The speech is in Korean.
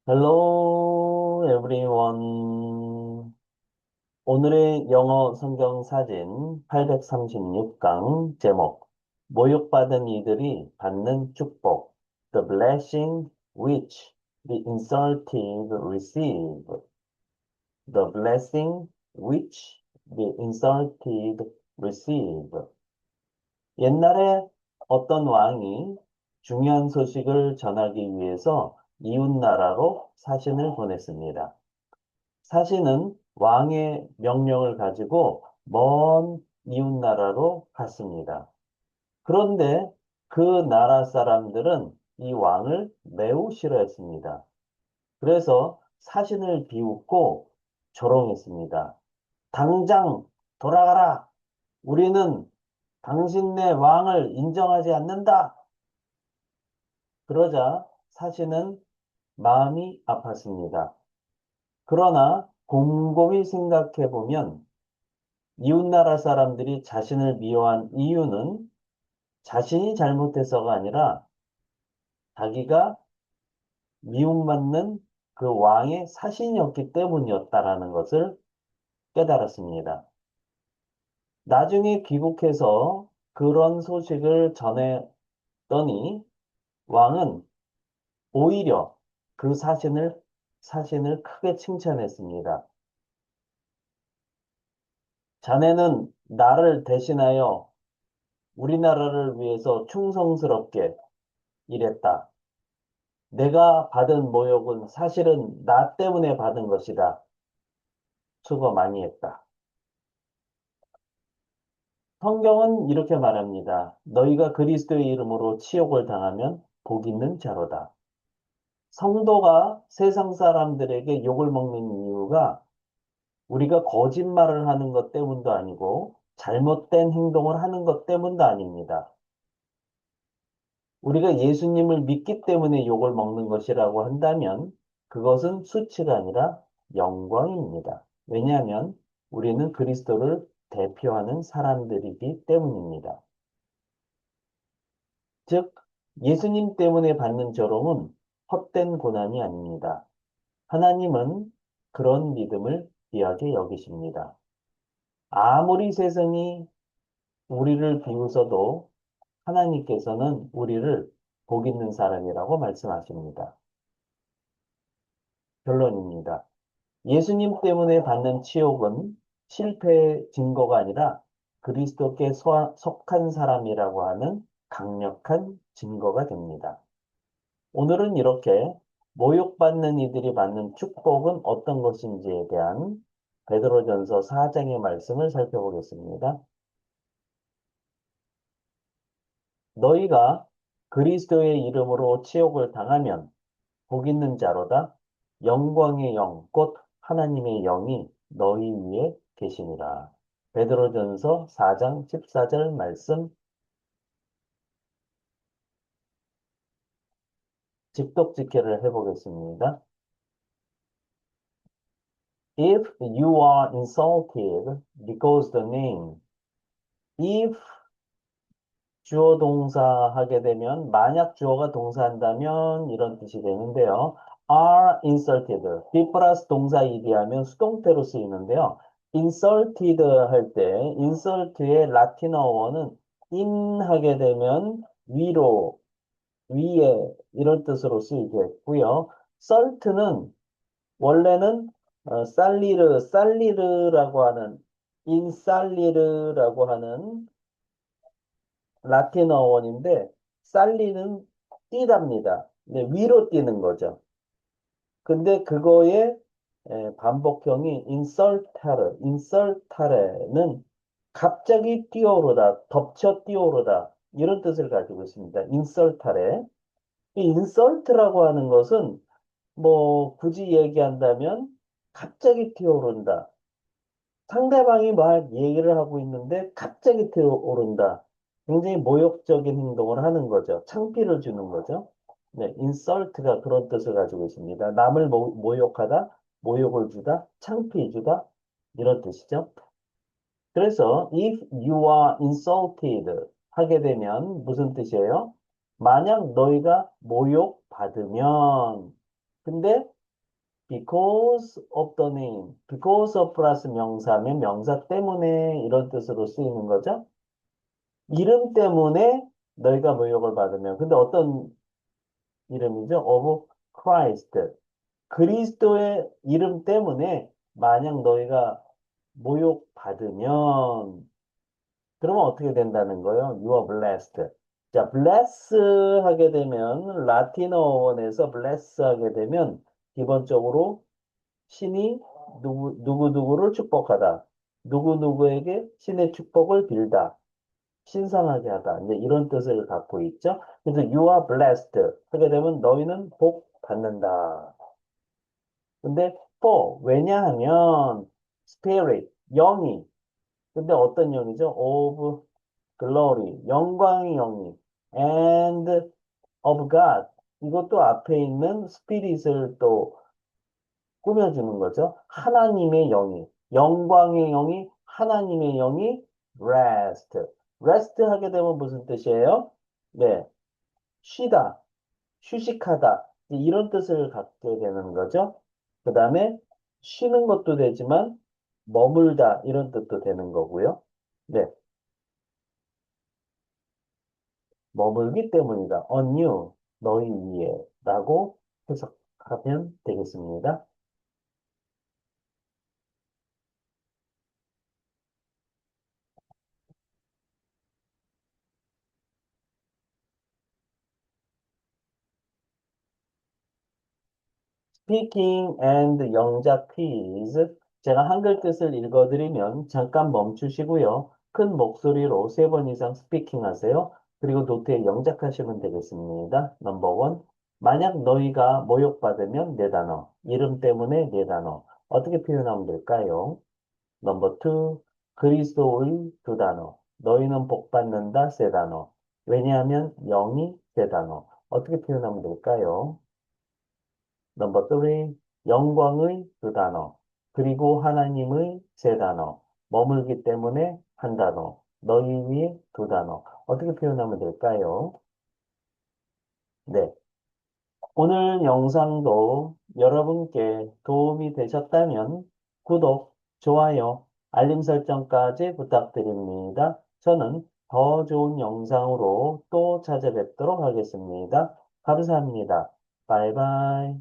Hello, everyone. 오늘의 영어 성경 사진 836강 제목. 모욕받은 이들이 받는 축복. The blessing which the insulted receive. The blessing which the insulted receive. 옛날에 어떤 왕이 중요한 소식을 전하기 위해서 이웃나라로 사신을 보냈습니다. 사신은 왕의 명령을 가지고 먼 이웃나라로 갔습니다. 그런데 그 나라 사람들은 이 왕을 매우 싫어했습니다. 그래서 사신을 비웃고 조롱했습니다. 당장 돌아가라! 우리는 당신네 왕을 인정하지 않는다! 그러자 사신은 마음이 아팠습니다. 그러나 곰곰이 생각해 보면 이웃나라 사람들이 자신을 미워한 이유는 자신이 잘못해서가 아니라 자기가 미움받는 그 왕의 사신이었기 때문이었다라는 것을 깨달았습니다. 나중에 귀국해서 그런 소식을 전했더니 왕은 오히려 그 사신을 크게 칭찬했습니다. 자네는 나를 대신하여 우리나라를 위해서 충성스럽게 일했다. 내가 받은 모욕은 사실은 나 때문에 받은 것이다. 수고 많이 했다. 성경은 이렇게 말합니다. 너희가 그리스도의 이름으로 치욕을 당하면 복 있는 자로다. 성도가 세상 사람들에게 욕을 먹는 이유가 우리가 거짓말을 하는 것 때문도 아니고 잘못된 행동을 하는 것 때문도 아닙니다. 우리가 예수님을 믿기 때문에 욕을 먹는 것이라고 한다면 그것은 수치가 아니라 영광입니다. 왜냐하면 우리는 그리스도를 대표하는 사람들이기 때문입니다. 즉, 예수님 때문에 받는 조롱은 헛된 고난이 아닙니다. 하나님은 그런 믿음을 귀하게 여기십니다. 아무리 세상이 우리를 비웃어도 하나님께서는 우리를 복 있는 사람이라고 말씀하십니다. 결론입니다. 예수님 때문에 받는 치욕은 실패의 증거가 아니라 그리스도께 속한 사람이라고 하는 강력한 증거가 됩니다. 오늘은 이렇게 모욕받는 이들이 받는 축복은 어떤 것인지에 대한 베드로전서 4장의 말씀을 살펴보겠습니다. 너희가 그리스도의 이름으로 치욕을 당하면 복 있는 자로다. 영광의 영, 곧 하나님의 영이 너희 위에 계시니라. 베드로전서 4장 14절 말씀 직독직해를 해보겠습니다. If you are insulted because the name, if 주어 동사 하게 되면 만약 주어가 동사한다면 이런 뜻이 되는데요. are insulted. be 플러스 동사 이디하면 수동태로 쓰이는데요. insulted 할 때 insult의 라틴어어는 in 하게 되면 위로, 위에 이런 뜻으로 쓰이게 했고요. 썰트는 원래는 살리르라고 하는 인살리르라고 하는 라틴어 원인데 살리는 뛰답니다. 네, 위로 뛰는 거죠. 근데 그거의 반복형이 인설타레는 갑자기 뛰어오르다, 덮쳐 뛰어오르다 이런 뜻을 가지고 있습니다. 인설타레. 이 인설트라고 하는 것은 뭐 굳이 얘기한다면 갑자기 뛰어오른다. 상대방이 막 얘기를 하고 있는데 갑자기 뛰어오른다. 굉장히 모욕적인 행동을 하는 거죠. 창피를 주는 거죠. 네, insult가 그런 뜻을 가지고 있습니다. 남을 모욕하다, 모욕을 주다, 창피 주다 이런 뜻이죠. 그래서 if you are insulted 하게 되면 무슨 뜻이에요? 만약 너희가 모욕받으면 근데 because of the name. because of 플러스 명사면 명사 때문에 이런 뜻으로 쓰이는 거죠. 이름 때문에 너희가 모욕을 받으면. 근데 어떤 이름이죠? of Christ. 그리스도의 이름 때문에 만약 너희가 모욕받으면 그러면 어떻게 된다는 거예요? You are blessed. 자, bless 하게 되면 라틴어 원에서 bless 하게 되면 기본적으로 신이 누구누구를 축복하다. 누구누구에게 신의 축복을 빌다. 신성하게 하다. 이제 이런 뜻을 갖고 있죠. 그래서 you are blessed 하게 되면 너희는 복 받는다. 근데 for 왜냐하면 spirit 영이 근데 어떤 영이죠? of glory 영광의 영이 and of God 이것도 앞에 있는 spirit을 또 꾸며주는 거죠. 하나님의 영이 영광의 영이 하나님의 영이 rest rest 하게 되면 무슨 뜻이에요? 네, 쉬다 휴식하다 이런 뜻을 갖게 되는 거죠. 그 다음에 쉬는 것도 되지만 머물다 이런 뜻도 되는 거고요. 네, 머물기 때문이다. on you, 너희 위에 라고 해석하면 되겠습니다. Speaking and 영작 퀴즈. 제가 한글 뜻을 읽어드리면 잠깐 멈추시고요. 큰 목소리로 3번 이상 스피킹 하세요. 그리고 노트에 영작하시면 되겠습니다. 넘버 원. 만약 너희가 모욕받으면 네 단어. 이름 때문에 네 단어. 어떻게 표현하면 될까요? 넘버 투. 그리스도의 두 단어. 너희는 복받는다 세 단어. 왜냐하면 영이 세 단어. 어떻게 표현하면 될까요? 넘버 3, 영광의 두 단어, 그리고 하나님의 세 단어, 머물기 때문에 한 단어, 너희 위에 두 단어. 어떻게 표현하면 될까요? 네. 오늘 영상도 여러분께 도움이 되셨다면 구독, 좋아요, 알림 설정까지 부탁드립니다. 저는 더 좋은 영상으로 또 찾아뵙도록 하겠습니다. 감사합니다. 바이바이.